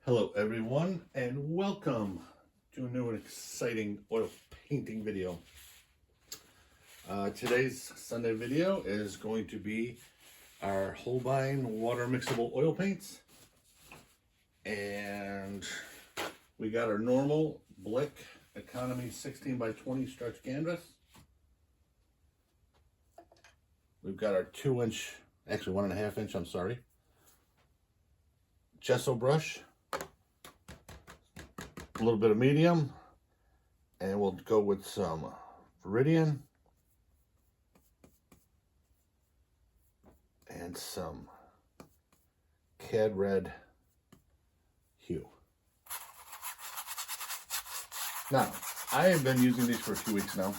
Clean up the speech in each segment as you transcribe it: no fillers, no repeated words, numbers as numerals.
Hello everyone, and welcome to a new and exciting oil painting video. Today's Sunday video is going to be our Holbein water mixable oil paints. And we got our normal Blick Economy 16 by 20 stretch canvas. We've got our 2-inch, actually 1.5 inch, I'm sorry, gesso brush. A little bit of medium, and we'll go with some Viridian and some Cad Red hue. Now, I have been using these for a few weeks now,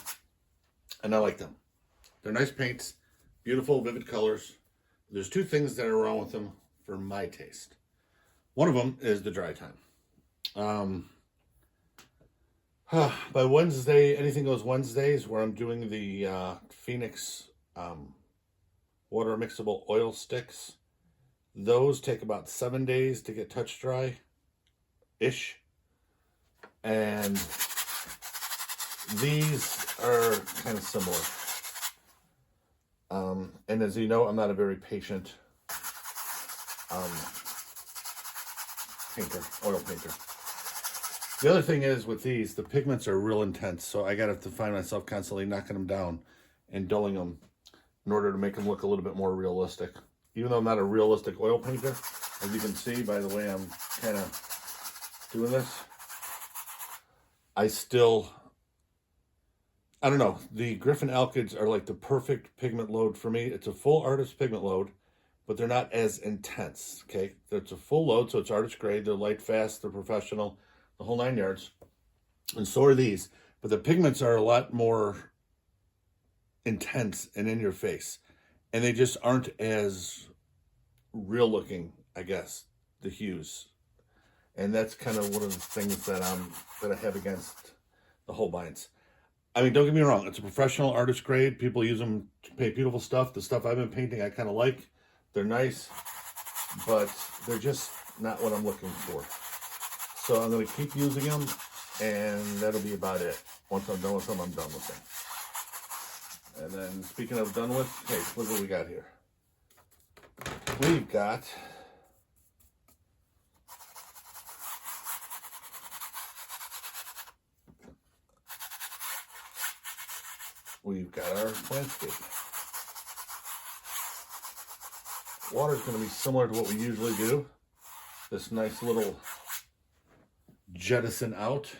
and I like them. They're nice paints, beautiful, vivid colors. There's two things that are wrong with them for my taste. One of them is the dry time. By Wednesday, Anything Goes Wednesdays, where I'm doing the Phoenix water mixable oil sticks. Those take about 7 days to get touch dry-ish. And these are kind of similar. And as you know, I'm not a very patient oil painter. The other thing is with these, the pigments are real intense, so I got to find myself constantly knocking them down and dulling them in order to make them look a little bit more realistic. Even though I'm not a realistic oil painter, as you can see by the way I'm kind of doing this, I don't know, the Griffin Alkyds are like the perfect pigment load for me. It's a full artist pigment load, but they're not as intense, okay? It's a full load, so it's artist grade, they're light, fast, they're professional, the whole 9 yards, and so are these, but the pigments are a lot more intense and in your face, and they just aren't as real looking, I guess, the hues. And that's kind of one of the things that I have against the Holbeins. I mean, don't get me wrong, it's a professional artist grade. People use them to paint beautiful stuff. The stuff I've been painting I kind of like. They're nice, but they're just not what I'm looking for. So I'm going to keep using them, and that'll be about it. Once I'm done with them, I'm done with them. And then, speaking of done with, hey, look what we got here. We've got our landscape. Water's going to be similar to what we usually do. This nice little jettison out.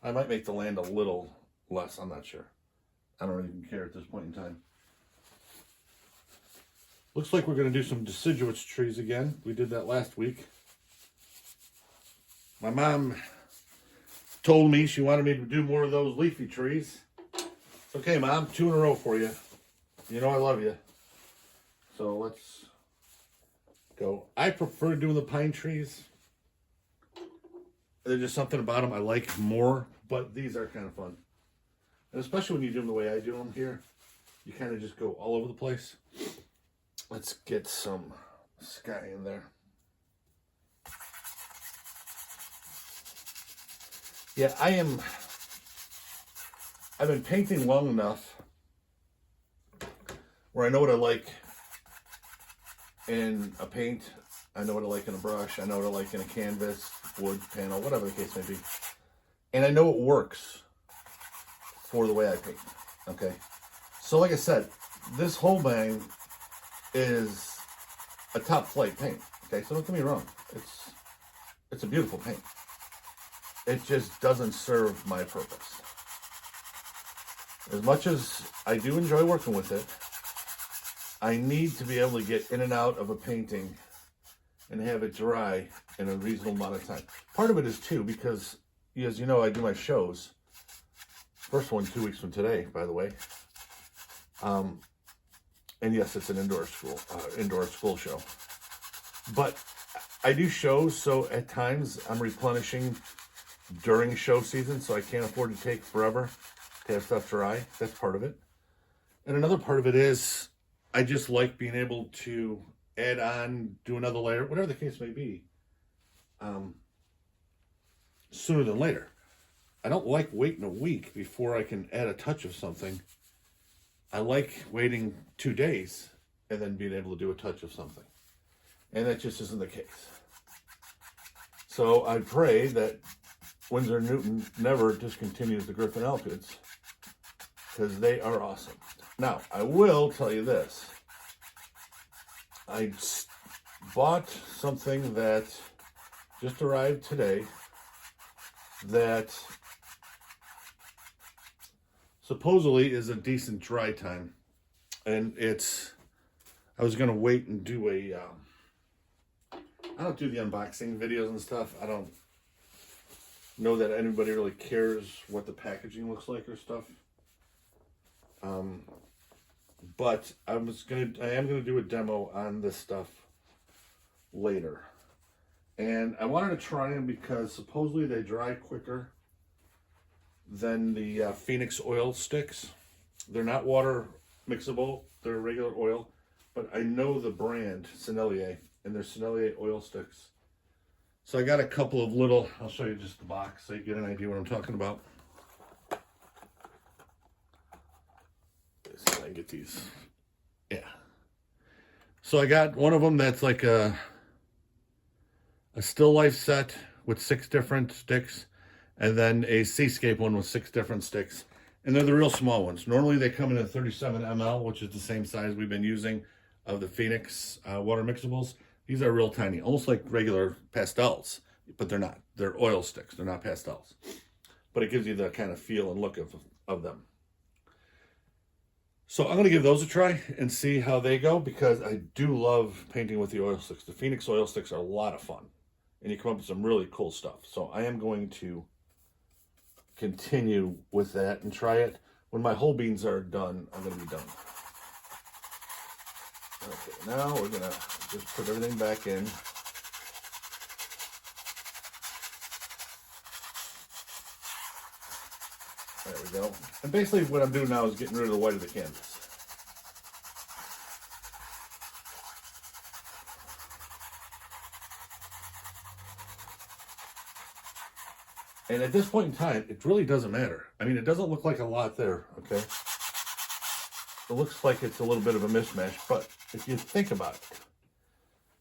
I might make the land a little less, I'm not sure. I don't even care at this point in time. Looks like we're going to do some deciduous trees again. We did that last week. My mom told me she wanted me to do more of those leafy trees. It's okay, Mom, 2 in a row for you. You know I love you. So let's go. I prefer doing the pine trees. There's just something about them I like more, but these are kind of fun. And especially when you do them the way I do them here, you kind of just go all over the place. Let's get some sky in there. Yeah, I've been painting long enough where I know what I like in a paint. I know what I like in a brush. I know what I like in a canvas, wood, panel, whatever the case may be. And I know it works for the way I paint, okay? So like I said, this Holbein is a top flight paint, okay? So don't get me wrong. It's a beautiful paint. It just doesn't serve my purpose. As much as I do enjoy working with it, I need to be able to get in and out of a painting and have it dry in a reasonable amount of time. Part of it is too, because as you know, I do my shows. First one 2 weeks from today, by the way. And yes, it's an indoor school show. But I do shows, so at times I'm replenishing during show season, so I can't afford to take forever to have stuff dry. That's part of it. And another part of it is I just like being able to add on, do another layer, whatever the case may be, sooner than later. I don't like waiting a week before I can add a touch of something. I like waiting 2 days and then being able to do a touch of something. And that just isn't the case. So I pray that Winsor & Newton never discontinues the Griffin Elkids, because they are awesome. Now, I will tell you this. I bought something that just arrived today that supposedly is a decent dry time. And I was going to wait and do I don't do the unboxing videos and stuff. I don't know that anybody really cares what the packaging looks like or stuff. But I am gonna do a demo on this stuff later. And I wanted to try them because supposedly they dry quicker than the Phoenix oil sticks. They're not water mixable, they're regular oil. But I know the brand, Sennelier, and they're Sennelier oil sticks. So I got a couple of little, I'll show you just the box so you get an idea what I'm talking about. So I get these. Yeah. So I got one of them that's like a still life set with 6 different sticks, and then a seascape one with 6 different sticks. And they're the real small ones. Normally they come in a 37 ml, which is the same size we've been using of the Phoenix water mixables. These are real tiny, almost like regular pastels, but they're not. They're oil sticks. They're not pastels. But it gives you the kind of feel and look of them. So I'm going to give those a try and see how they go, because I do love painting with the oil sticks. The Phoenix oil sticks are a lot of fun, and you come up with some really cool stuff. So I am going to continue with that and try it. When my Holbeins are done, I'm going to be done. Okay, now we're going to just put everything back in. There we go. And basically what I'm doing now is getting rid of the white of the canvas. And at this point in time, it really doesn't matter. I mean, it doesn't look like a lot there, okay? It looks like it's a little bit of a mismatch, but if you think about it,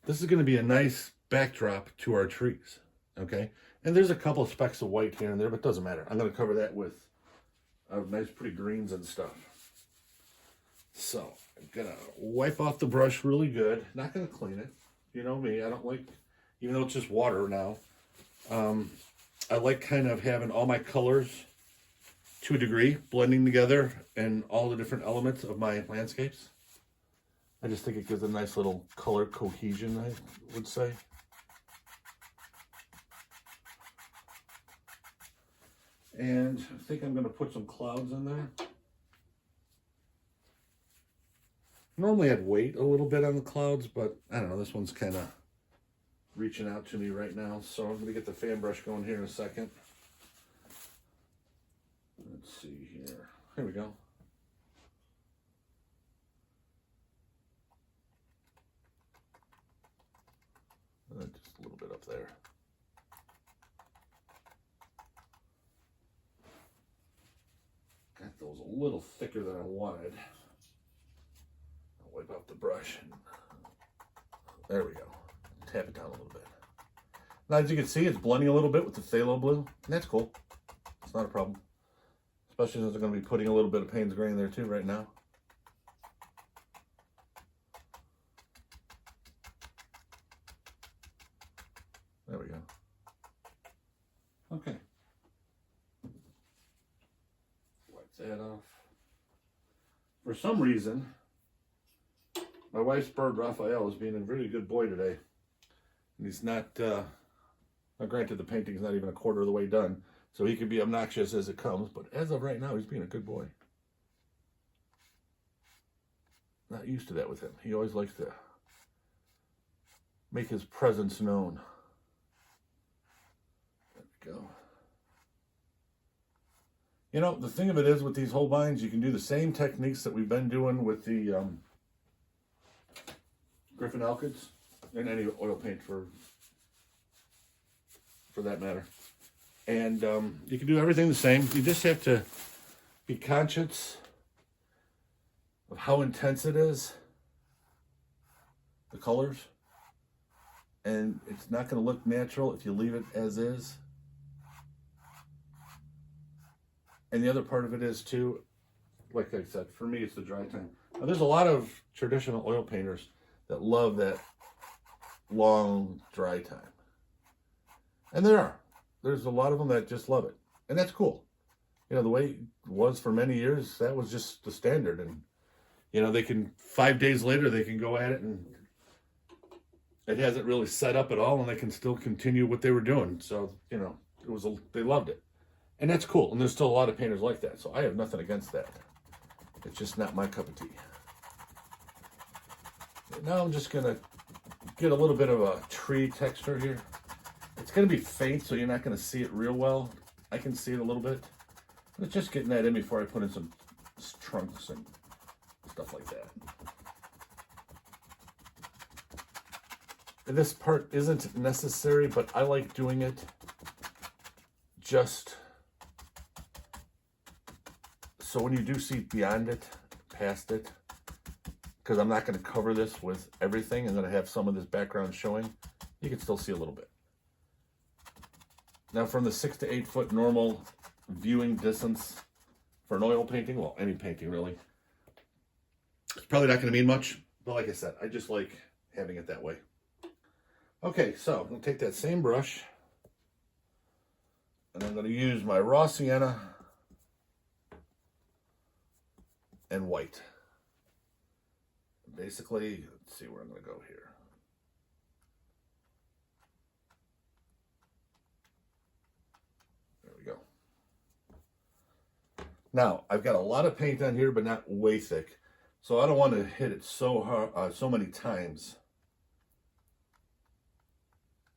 this is going to be a nice backdrop to our trees, okay? And there's a couple of specks of white here and there, but it doesn't matter. I'm going to cover that with nice pretty greens and stuff. So I'm going to wipe off the brush really good. Not going to clean it. You know me, I don't like, even though it's just water now, I like kind of having all my colors to a degree, blending together and all the different elements of my landscapes. I just think it gives a nice little color cohesion, I would say. And I think I'm going to put some clouds in there. Normally I'd wait a little bit on the clouds, but I don't know, this one's kind of reaching out to me right now. So I'm going to get the fan brush going here in a second. Let's see here. Here we go. Just a little bit up there. Got those a little thicker than I wanted. I'll wipe off the brush. There we go. Tap it down a little bit. Now, as you can see, it's blending a little bit with the phthalo blue. And that's cool. It's not a problem. Especially since I'm going to be putting a little bit of Payne's Gray in there too right now. There we go. Okay. Wipe that off. For some reason, my wife's bird Raphael is being a really good boy today. And he's not, now granted the painting's not even a quarter of the way done, so he could be obnoxious as it comes, but as of right now, he's being a good boy. Not used to that with him. He always likes to make his presence known. There we go. You know, the thing of it is with these Holbeins, you can do the same techniques that we've been doing with the Griffin Elkids and any oil paint for for that matter. And you can do everything the same. You just have to be conscious of how intense it is, the colors, and it's not going to look natural if you leave it as is. And the other part of it is too, like I said, for me, it's the dry time. Now, there's a lot of traditional oil painters that love that long dry time. And there's a lot of them that just love it. And that's cool. You know, the way it was for many years, that was just the standard. And, you know, 5 days later, they can go at it and it hasn't really set up at all, and they can still continue what they were doing. So, you know, they loved it. And that's cool. And there's still a lot of painters like that. So I have nothing against that. It's just not my cup of tea. Now I'm just going to get a little bit of a tree texture here. It's going to be faint, so you're not going to see it real well. I can see it a little bit. But just getting that in before I put in some trunks and stuff like that. This part isn't necessary, but I like doing it just so when you do see beyond it, past it, because I'm not going to cover this with everything. I'm going to have some of this background showing. You can still see a little bit. Now from the 6 to 8 foot normal viewing distance for an oil painting, well, any painting really, it's probably not going to mean much, but like I said, I just like having it that way. Okay, so I'm going to take that same brush and I'm going to use my raw sienna and white. Basically, let's see where I'm going to go here. There we go. Now, I've got a lot of paint on here, but not way thick. So I don't want to hit it so hard, so many times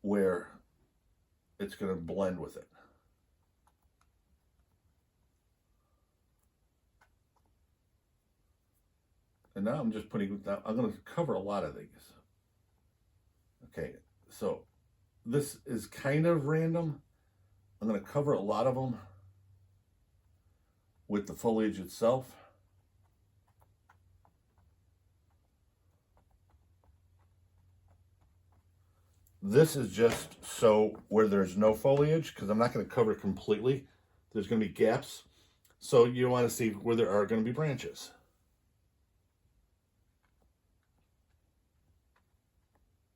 where it's going to blend with it. And now I'm just putting, I'm going to cover a lot of these. Okay, so this is kind of random. I'm going to cover a lot of them with the foliage itself. This is just so where there's no foliage, because I'm not going to cover it completely. There's going to be gaps. So you want to see where there are going to be branches.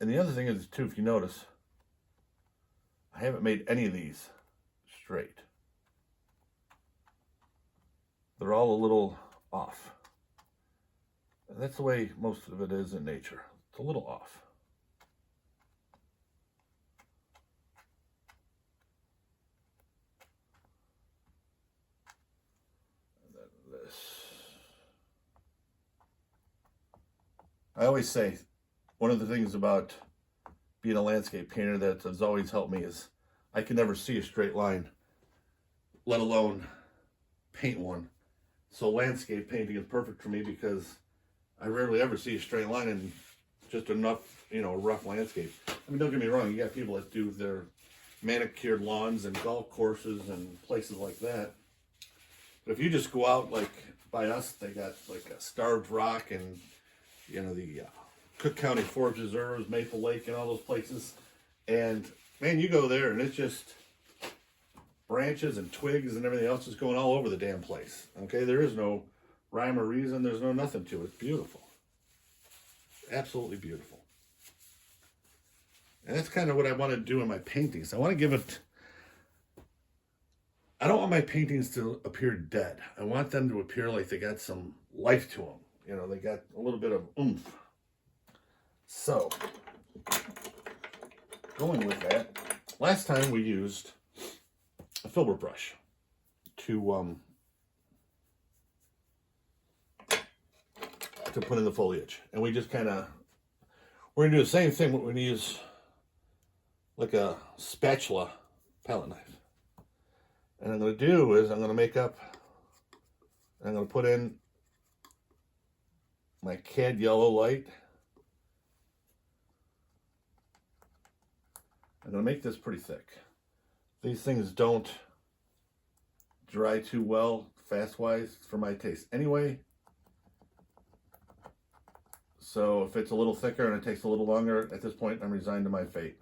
And the other thing is, too, if you notice, I haven't made any of these straight. They're all a little off. And that's the way most of it is in nature. It's a little off. And then this. I always say, one of the things about being a landscape painter that has always helped me is I can never see a straight line, let alone paint one. So landscape painting is perfect for me because I rarely ever see a straight line in just enough, you know, rough landscape. I mean, don't get me wrong, you got people that do their manicured lawns and golf courses and places like that. But if you just go out, like by us, they got like a Starved Rock and, you know, the Cook County Forest Reserves, Maple Lake, and all those places. And man, you go there and it's just branches and twigs and everything else is going all over the damn place. Okay, there is no rhyme or reason. There's no nothing to it. It's beautiful. Absolutely beautiful. And that's kind of what I want to do in my paintings. I want to give it, I don't want my paintings to appear dead. I want them to appear like they got some life to them. You know, they got a little bit of oomph. So, going with that, last time we used a filbert brush to put in the foliage. And we just kind of, we're going to do the same thing, but we're going to use like a spatula palette knife. And I'm going to do is I'm going to make up, I'm going to put in my cad yellow light. I'm going to make this pretty thick. These things don't dry too well fast-wise for my taste anyway. So if it's a little thicker and it takes a little longer, at this point, I'm resigned to my fate.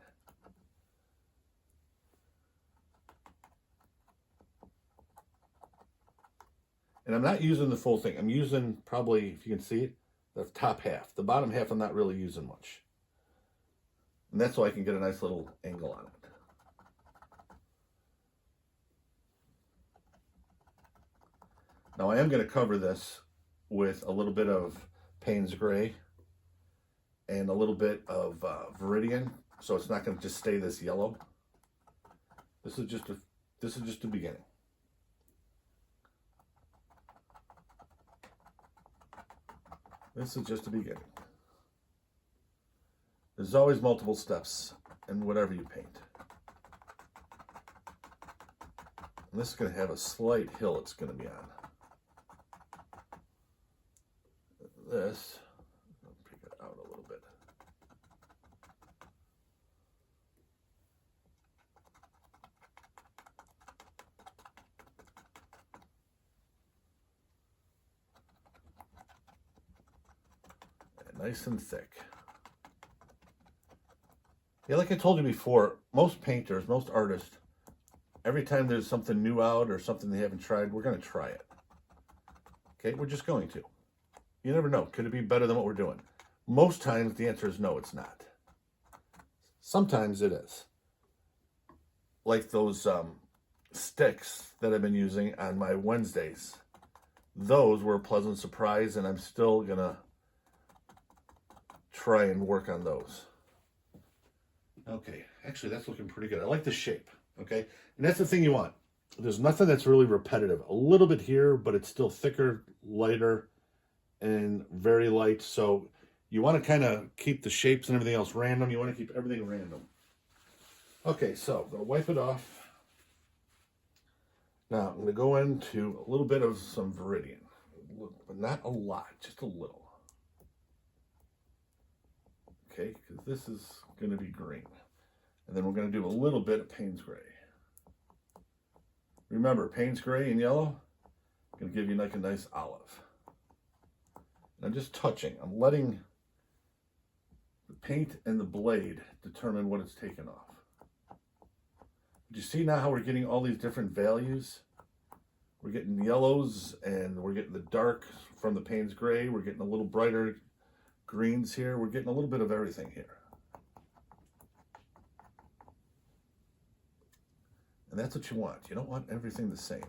And I'm not using the full thing. I'm using probably, if you can see it, the top half. The bottom half I'm not really using much. And that's so I can get a nice little angle on it. Now I am going to cover this with a little bit of Payne's Gray and a little bit of Viridian, so it's not going to just stay this yellow. This is just the beginning. This is just the beginning. There's always multiple steps in whatever you paint. And this is going to have a slight hill it's going to be on. This, I'll pick it out a little bit. And nice and thick. Yeah, like I told you before, most painters, most artists, every time there's something new out or something they haven't tried, we're going to try it. Okay, we're just going to. You never know. Could it be better than what we're doing? Most times the answer is no, it's not. Sometimes it is. Like those sticks that I've been using on my Wednesdays. Those were a pleasant surprise, and I'm still going to try and work on those. Okay, actually that's looking pretty good. I like the shape, okay? And that's the thing you want. There's nothing that's really repetitive. A little bit here, but it's still thicker, lighter, and very light. So you want to kind of keep the shapes and everything else random. You want to keep everything random. Okay, so I'm going to wipe it off. Now I'm going to go into a little bit of some Viridian, but not a lot, just a little. Okay, because this is going to be green. And then we're going to do a little bit of Payne's Gray. Remember, Payne's Gray and yellow going to give you like a nice olive. And I'm just touching. I'm letting the paint and the blade determine what it's taken off. Do you see now how we're getting all these different values? We're getting yellows and we're getting the dark from the Payne's Gray. We're getting a little brighter greens here. We're getting a little bit of everything here. And that's what you want. You don't want everything the same.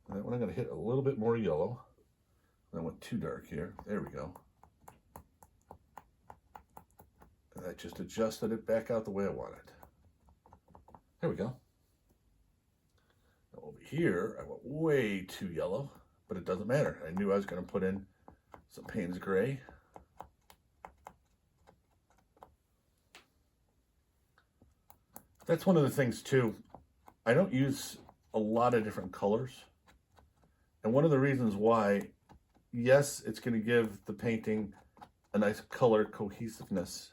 And that one I'm going to hit a little bit more yellow. I went too dark here. There we go. And I just adjusted it back out the way I want it. There we go. Now over here, I went way too yellow, but it doesn't matter. I knew I was going to put in some Payne's Gray. That's one of the things too. I don't use a lot of different colors. And one of the reasons why, yes, it's going to give the painting a nice color cohesiveness,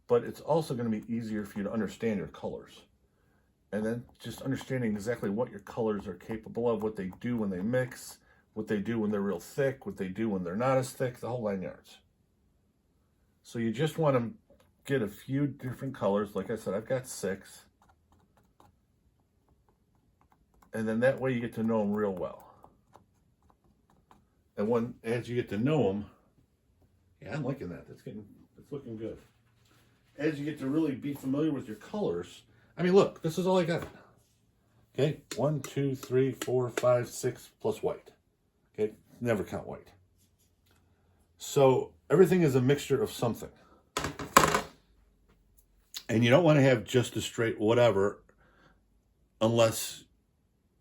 but it's also going to be easier for you to understand your colors. And then just understanding exactly what your colors are capable of, what they do when they mix, what they do when they're real thick, what they do when they're not as thick, the whole 9 yards. So you just want to get a few different colors. Like I said, I've got 6. And then that way you get to know them real well. And as you get to know them, yeah, I'm liking that. It's looking good. As you get to really be familiar with your colors, I mean, look, this is all I got. Okay, 1, 2, 3, 4, 5, 6 plus white. Okay, never count white. So everything is a mixture of something. And you don't want to have just a straight whatever unless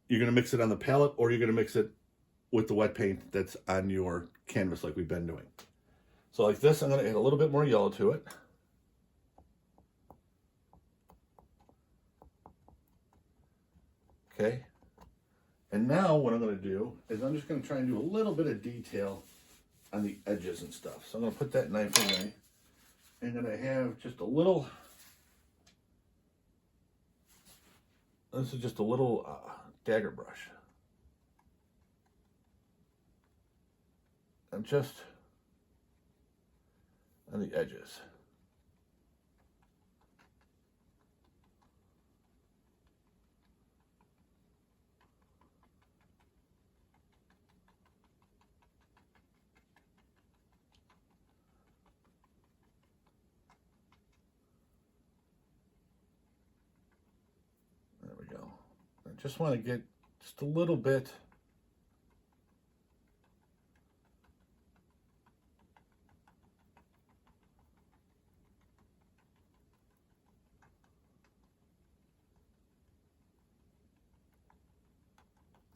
you're going to mix it on the palette or you're going to mix it with the wet paint that's on your canvas like we've been doing. So like this, I'm going to add a little bit more yellow to it. Okay. And now what I'm going to do is I'm just going to try and do a little bit of detail on the edges and stuff. So I'm going to put that knife away. And then I have just a little, this is just a little dagger brush. I'm just on the edges. There we go. I just want to get just a little bit.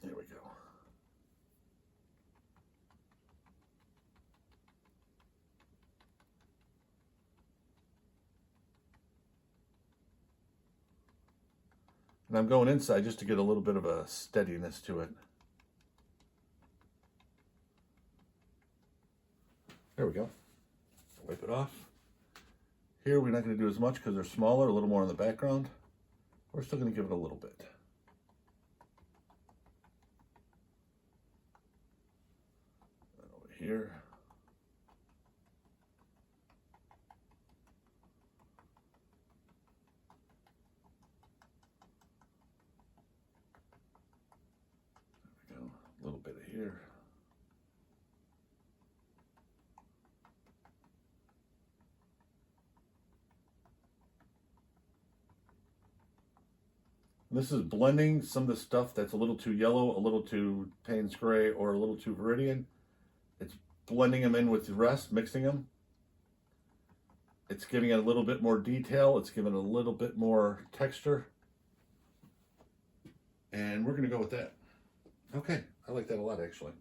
There we go. And I'm going inside just to get a little bit of a steadiness to it. There we go. Wipe it off. Here we're not going to do as much because they're smaller, a little more in the background. We're still going to give it a little bit. And over here. There we go. A little bit of here. This is blending some of the stuff that's a little too yellow, a little too Payne's gray, or a little too Viridian. It's blending them in with the rest, mixing them. It's giving it a little bit more detail. It's giving it a little bit more texture. And we're going to go with that. Okay, I like that a lot, actually.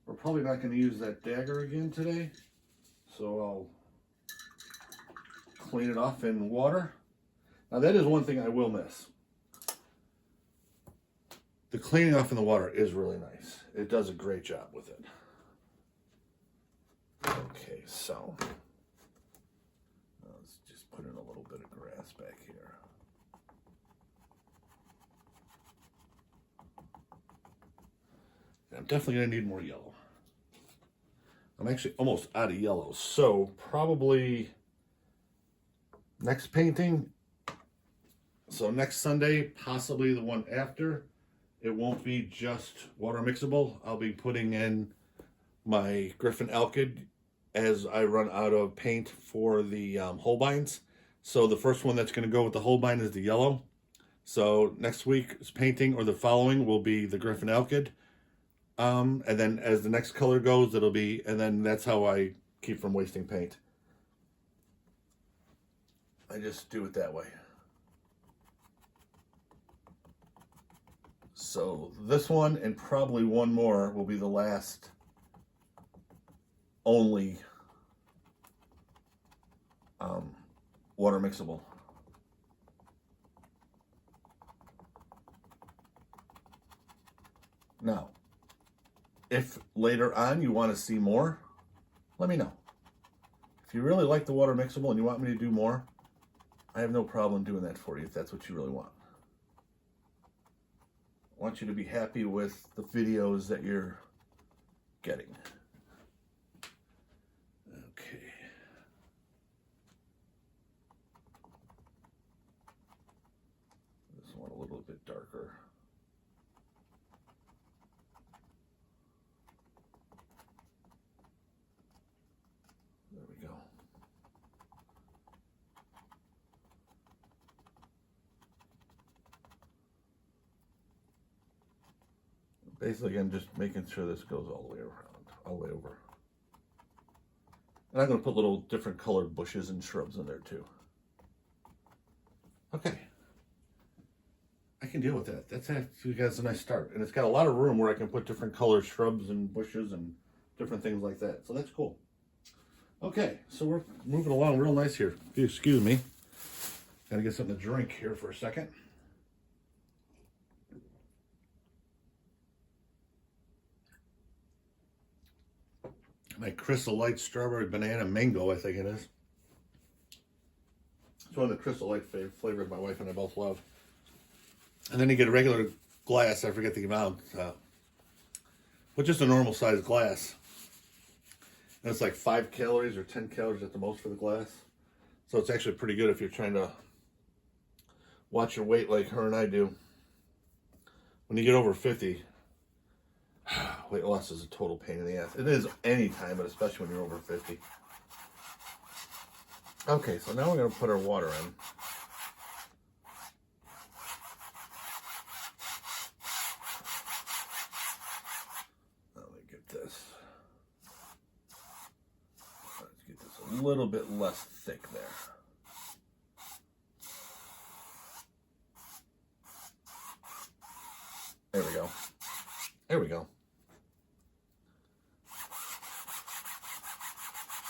We're probably not going to use that dagger again today. So I'll clean it off in water. Now that is one thing I will miss. The cleaning off in the water is really nice. It does a great job with it. Okay, so let's just put in a little bit of grass back here. I'm definitely going to need more yellow. I'm actually almost out of yellow, so probably next painting. So next Sunday, possibly the one after, it won't be just water mixable. I'll be putting in my Griffin Alkyd as I run out of paint for the Holbeins. So the first one that's going to go with the Holbein is the yellow. So next week's painting or the following will be the Griffin Alkyd. And then as the next color goes, it'll be, and then that's how I keep from wasting paint. I just do it that way. So this one and probably one more will be the last only water mixable. Now, if later on you want to see more, let me know. If you really like the water mixable and you want me to do more, I have no problem doing that for you if that's what you really want. I want you to be happy with the videos that you're getting. Okay. This one a little bit darker. There we go. Basically, I'm just making sure this goes all the way around, all the way over. And I'm going to put little different colored bushes and shrubs in there too. Okay. I can deal with that. That's actually got a nice start. And it's got a lot of room where I can put different colored shrubs and bushes and different things like that. So that's cool. Okay, so we're moving along real nice here. If you excuse me. Gotta get something to drink here for a second. My Crystal Light Strawberry Banana Mango, I think it is. It's one of the Crystal Light flavors my wife and I both love. And then you get a regular glass, I forget the amount, but just a normal sized glass. And it's like 5 calories or 10 calories at the most for the glass. So it's actually pretty good if you're trying to watch your weight like her and I do. When you get over 50, weight loss is a total pain in the ass. It is any time, but especially when you're over 50. Okay, so now we're going to put our water in. Let me get this. Let's get this a little bit less thick there. There we go. There we go.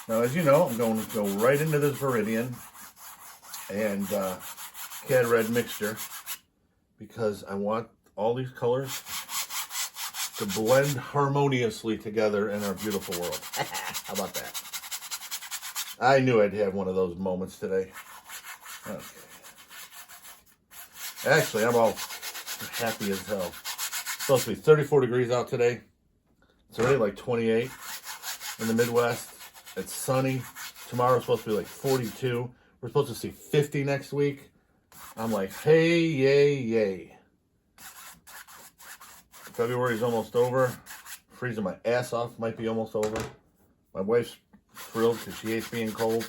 Now, as you know, I'm going to go right into this Viridian and Cad Red mixture because I want all these colors to blend harmoniously together in our beautiful world. How about that? I knew I'd have one of those moments today. Okay. Actually, I'm all happy as hell. It's supposed to be 34 degrees out today. It's already like 28 in the Midwest. It's sunny. Tomorrow's supposed to be like 42. We're supposed to see 50 next week. I'm like, hey, yay, yay. February's almost over. Freezing my ass off might be almost over. My wife's thrilled because she hates being cold.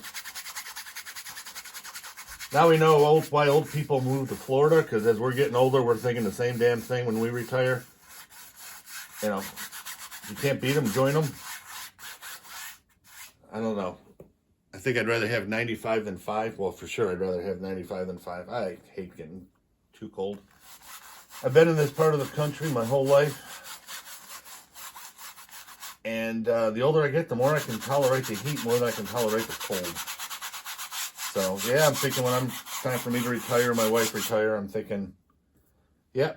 Now we know why old people move to Florida, because as we're getting older, we're thinking the same damn thing when we retire. You know, you can't beat them, join them. I don't know. I think I'd rather have 95 than 5. Well, for sure, I'd rather have 95 than 5. I hate getting too cold. I've been in this part of the country my whole life. And the older I get, the more I can tolerate the heat, more than I can tolerate the cold. So, yeah, I'm thinking when I'm time for me to retire, my wife retire, I'm thinking, yeah.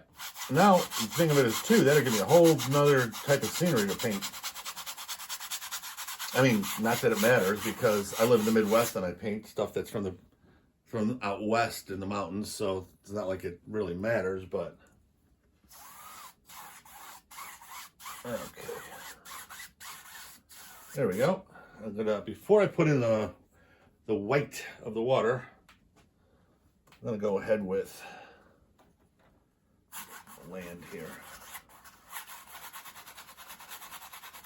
Now, the thing of it is, too, that'll give me a whole nother type of scenery to paint. I mean, not that it matters, because I live in the Midwest and I paint stuff that's from out west in the mountains, so it's not like it really matters, but okay. There we go. I'm gonna, before I put in the white of the water, I'm gonna go ahead with the land here.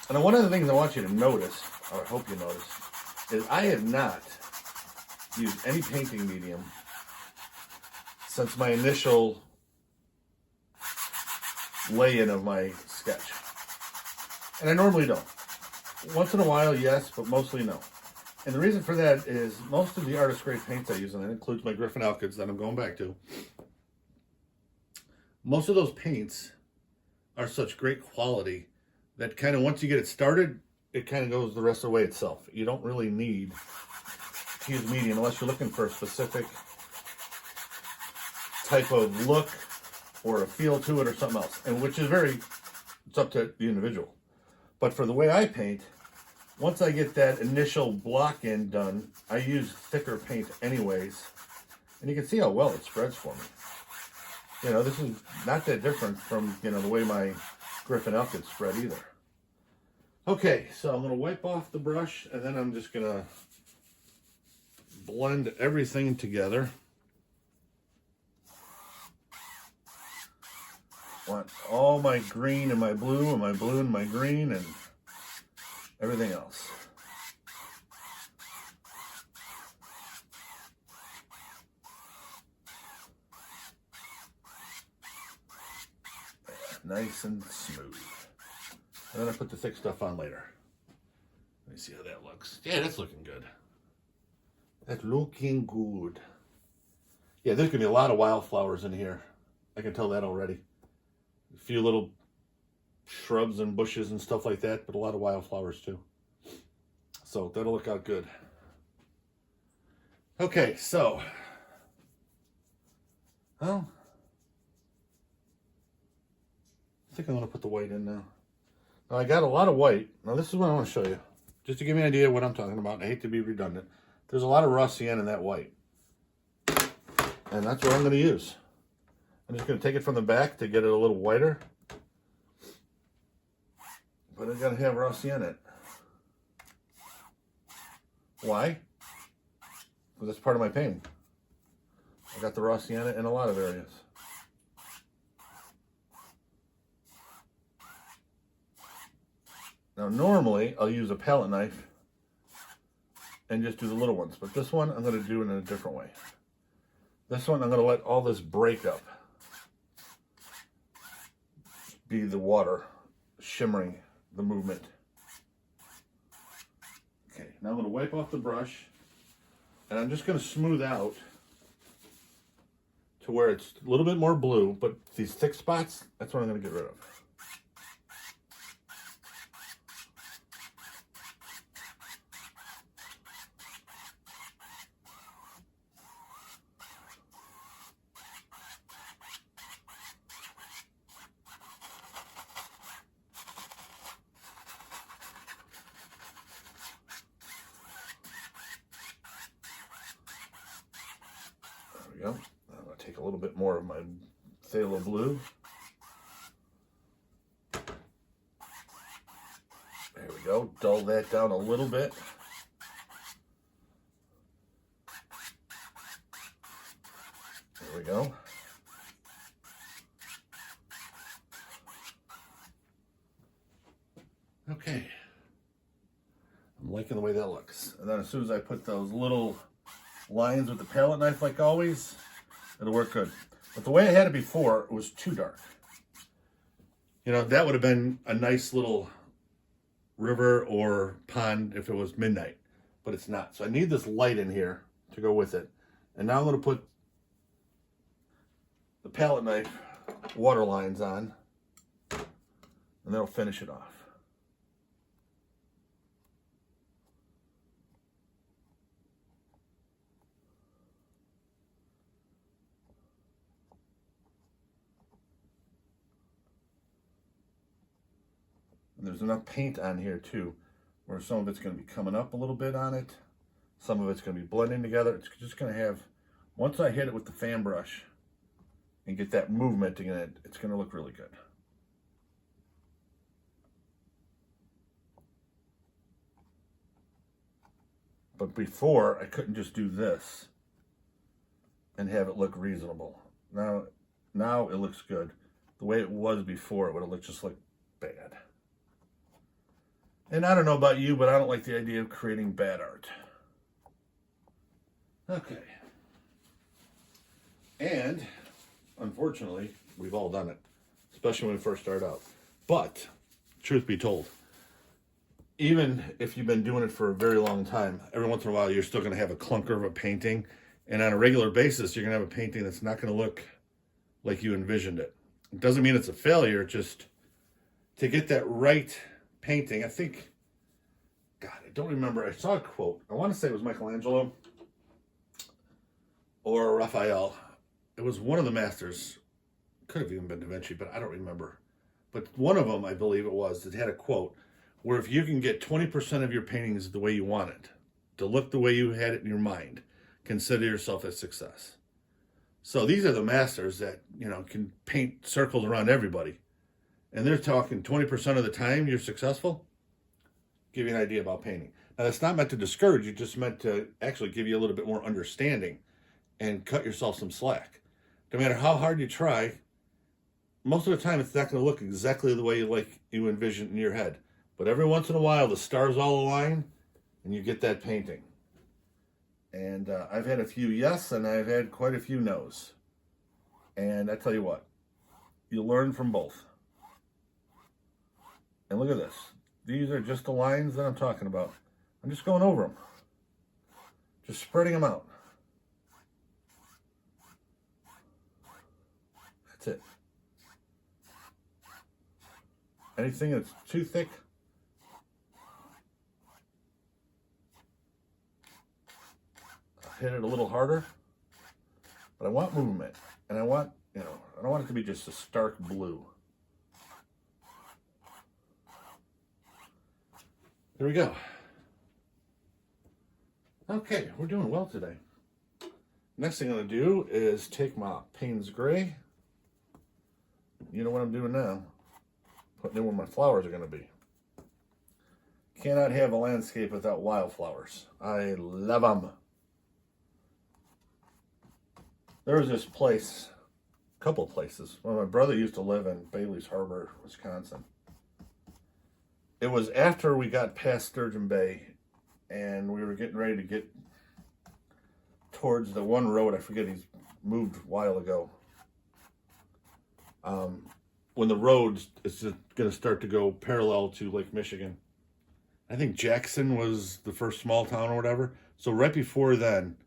And one of the things I want you to notice, or I hope you notice, is I have not used any painting medium since my initial lay-in of my sketch. And I normally don't. Once in a while, yes, but mostly no. And the reason for that is most of the artist grade paints I use, and that includes my Griffin Alkids that I'm going back to, most of those paints are such great quality that kind of once you get it started, it kind of goes the rest of the way itself. You don't really need to use medium unless you're looking for a specific type of look or a feel to it or something else, and which is it's up to the individual. But for the way I paint, once I get that initial block in done, I use thicker paint anyways, and you can see how well it spreads for me. You know, this is not that different from, you know, the way my Griffin Alkid spread either. Okay, so I'm going to wipe off the brush, and then I'm just going to blend everything together. Want all my green and my blue and my blue and my green and everything else. Nice and smooth. And then I put the thick stuff on later. Let me see how that looks. Yeah, that's looking good. That's looking good. Yeah, there's going to be a lot of wildflowers in here. I can tell that already. A few little shrubs and bushes and stuff like that, but a lot of wildflowers too. So that'll look out good. Okay, so, well, I think I'm going to put the white in now. Now I got a lot of white. Now this is what I want to show you. just to give you an idea of what I'm talking about. I hate to be redundant. There's a lot of raw cyan in that white. And that's what I'm going to use. I'm just going to take it from the back to get it a little whiter. But it's got to have raw cyan in it. Why? Because that's part of my painting. I got the raw cyan in a lot of areas. Now normally I'll use a palette knife and just do the little ones, but this one I'm going to do it in a different way. This one I'm going to let all this breakup be the water shimmering the movement. Okay, now I'm going to wipe off the brush and I'm just going to smooth out to where it's a little bit more blue, but these thick spots, that's what I'm going to get rid of. There we go. I'm going to take a little bit more of my phthalo blue. There we go. Dull that down a little bit. There we go. Okay. I'm liking the way that looks. And then as soon as I put those little lines with the palette knife, like always, it'll work good. But the way I had it before, it was too dark. You know, that would have been a nice little river or pond if it was midnight, but it's not. So I need this light in here to go with it. And now I'm going to put the palette knife water lines on, and that'll finish it off. There's enough paint on here too, where some of it's going to be coming up a little bit on it. Some of it's going to be blending together. It's just going to have, once I hit it with the fan brush and get that movement in it, it's going to look really good. But before, I couldn't just do this and have it look reasonable. Now it looks good. The way it was before, it would have looked just like bad. And I don't know about you, but I don't like the idea of creating bad art. Okay. And, unfortunately, we've all done it, especially when we first start out. But, truth be told, even if you've been doing it for a very long time, every once in a while you're still going to have a clunker of a painting. And on a regular basis, you're going to have a painting that's not going to look like you envisioned it. It doesn't mean it's a failure, just to get that right painting. I think, God, I don't remember. I saw a quote. I want to say it was Michelangelo or Raphael. It was one of the masters. Could have even been Da Vinci, but I don't remember. But one of them, I believe it was, that had a quote where if you can get 20% of your paintings the way you want it, to look the way you had it in your mind, consider yourself a success. So these are the masters that, you know, can paint circles around everybody. And they're talking 20% of the time you're successful. Give you an idea about painting. Now, that's not meant to discourage you, just meant to actually give you a little bit more understanding and cut yourself some slack. No matter how hard you try, most of the time it's not going to look exactly the way you envision in your head. But every once in a while, the stars all align and you get that painting. And I've had a few yes, and I've had quite a few no's. And I tell you what, you learn from both. And look at this. These are just the lines that I'm talking about. I'm just going over them. Just spreading them out. That's it. Anything that's too thick, I'll hit it a little harder. But I want movement. And I want, I don't want it to be just a stark blue. There we go. Okay, we're doing well today. Next thing I'm going to do is take my Payne's Gray. You know what I'm doing now? Putting in where my flowers are going to be. Cannot have a landscape without wildflowers. I love them. There was this place, a couple of places, where my brother used to live in Bailey's Harbor, Wisconsin. It was after we got past Sturgeon Bay and we were getting ready to get towards the one road, I forget, he's moved a while ago. When the road is going to start to go parallel to Lake Michigan. I think Jackson was the first small town or whatever. So right before then,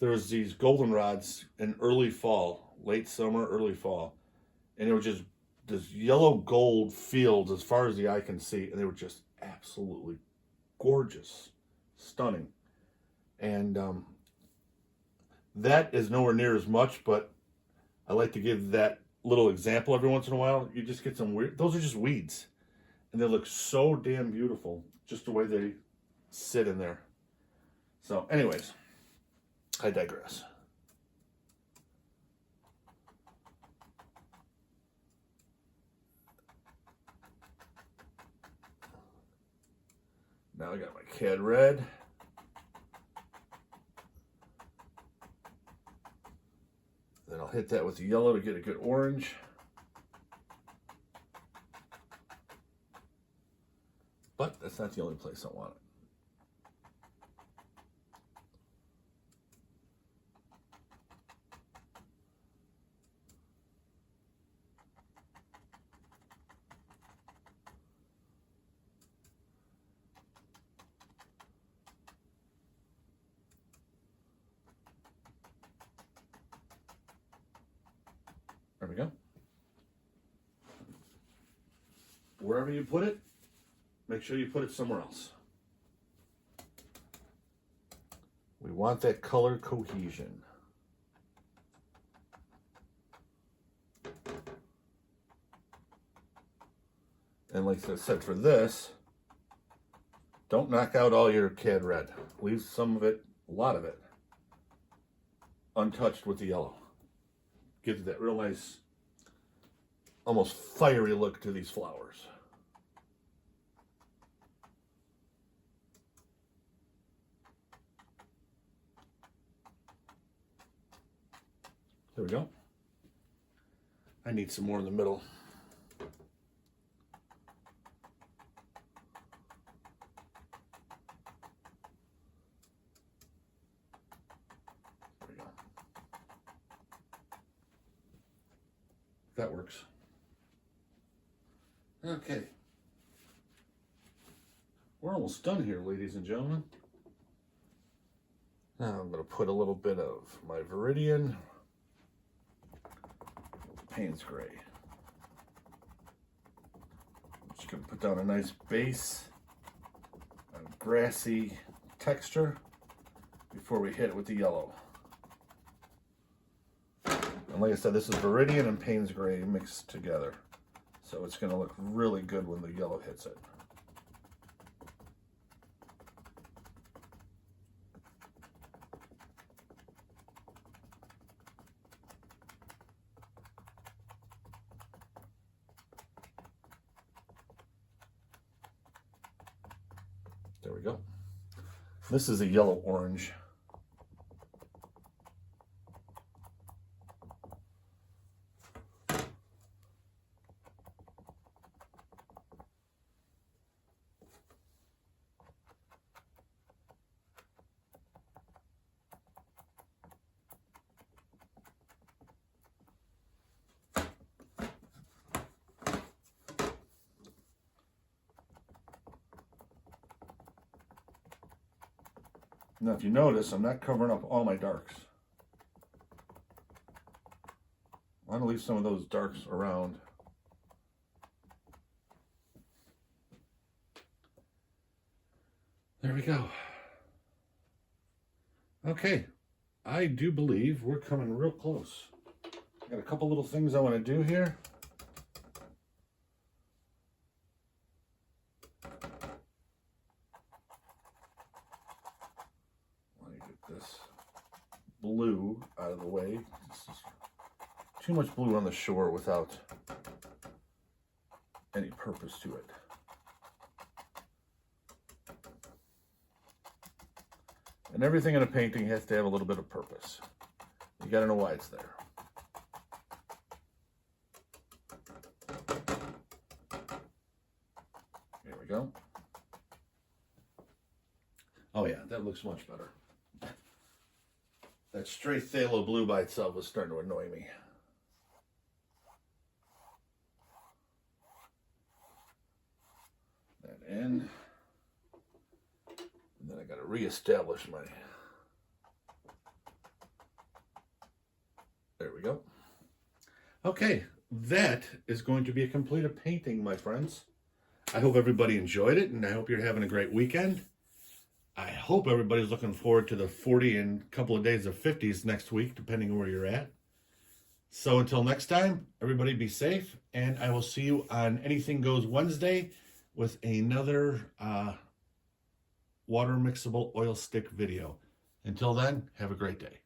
there was these goldenrods in early fall, late summer, early fall. And it was just this yellow gold fields as far as the eye can see. And they were just absolutely gorgeous, stunning. And that is nowhere near as much, but I like to give that little example every once in a while. You just get some weird, those are just weeds. And they look so damn beautiful, just the way they sit in there. So anyways, I digress. Now I got my Cad Red. Then I'll hit that with the yellow to get a good orange. But that's not the only place I want it. There we go. Wherever you put it, make sure you put it somewhere else. We want that color cohesion. And like I said, for this, don't knock out all your Cad Red. Leave some of it, a lot of it, untouched with the yellow. Gives that real nice, almost fiery look to these flowers. There we go. I need some more in the middle. There we go. That works. Okay. We're almost done here, ladies and gentlemen. Now I'm going to put a little bit of my Viridian. Payne's Gray. I'm just going to put down a nice base, a grassy texture before we hit it with the yellow. And like I said, this is Viridian and Payne's Gray mixed together. So it's going to look really good when the yellow hits it. There we go. This is a yellow orange. Now, if you notice, I'm not covering up all my darks. I want to leave some of those darks around. There we go. Okay, I do believe we're coming real close. I got a couple little things I want to do here. too much blue on the shore without any purpose to it. And everything in a painting has to have a little bit of purpose. You got to know why it's there. There we go. Oh yeah, that looks much better. That straight phthalo blue by itself was starting to annoy me. That in. And then I got to reestablish my... There we go. Okay, that is going to be a completed painting, my friends. I hope everybody enjoyed it, and I hope you're having a great weekend. I hope everybody's looking forward to the 40 and a couple of days of 50s next week, depending on where you're at. So until next time, everybody be safe, and I will see you on Anything Goes Wednesday with another water mixable oil stick video. Until then, have a great day.